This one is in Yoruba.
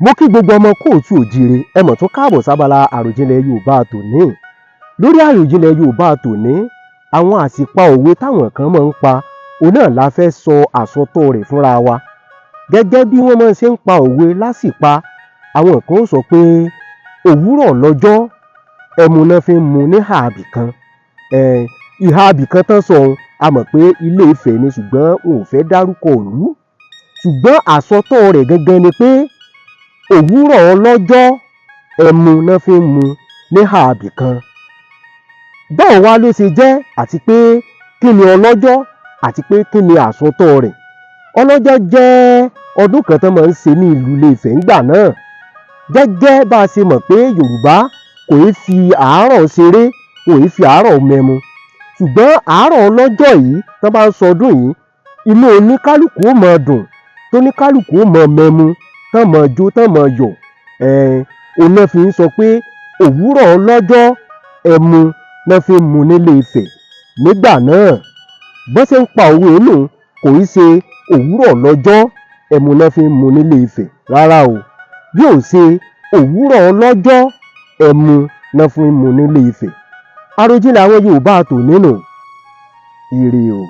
Mo kí gbogbo ọmọ kóòtù òjíire ẹ mọ̀ tún káàbọ̀ sábàlá àròjinlẹ̀ Yorùbá tòní. Lórí àròjinlẹ̀ Yorùbá tòní, àwọn àsìpa òwe táwọn kan máa ń pa òun náà la fẹ́ sọ àsọtọ̀ rẹ̀ fúnra wa. Gẹ́gẹ́ bí wọ́n máa ṣe ń pa òwe lásìpa, àwọn kan ó sọ pé òwúrọ̀ lọ́jọ́ ẹmu náà fi ń mu ní ààbì kan. Ìhà ààbì kan tán sọ ohun a mọ̀ pé Ilé Ifẹ̀ ni ṣùgbọ́n wọn ò fẹ́ dárúkọ ìlú. Ṣùgbọ́n àsọtọ̀ rẹ̀ gangan ni pé òwúrọ̀ ọlọ́jọ́ ẹmu náà fi ń mu ní ààbì kan. Báwo wá ló ṣe jẹ́ àti pé kí ni ọlọ́jọ́ àti pé kí ni àsọtọ̀ rẹ̀? Ọlọ́jọ́ jẹ́ ọdún kan tó máa ń ṣe ní ìlú Ilé Ifẹ̀ ńgbà náà. Gẹ́gẹ́ bá a ṣe mọ̀ pé Yorùbá kò í fi àárọ̀ ṣeré, kò í fi àárọ̀ mẹ́mu. Ṣùgbọ́n àárọ̀ ọlọ́jọ́ yìí tó bá ń sọdún yìí, inú oníkálùkù ó máa dùn, tóníkálùkù ó máa mẹ́mu, tán máa jó, tán máa yọ̀. Òun náà fi ń sọ pé òwúrọ̀ ọlọ́jọ́ ẹmu náà fi ń mu nílé Ifẹ̀ nígbà náà. Bọ́n ṣe ń pa òwe nù kò í ṣe òwúrọ̀ lọ́jọ́ ẹmu náà fi ń mu nílé Ifẹ̀ rárá o. Bí ò ṣe òwúrọ̀ ọlọ́jọ́ ẹmu náà fi ń mu nílé Ifẹ̀. Àròjinlẹ̀ àwọn Yorùbá tòní nù. Ire o.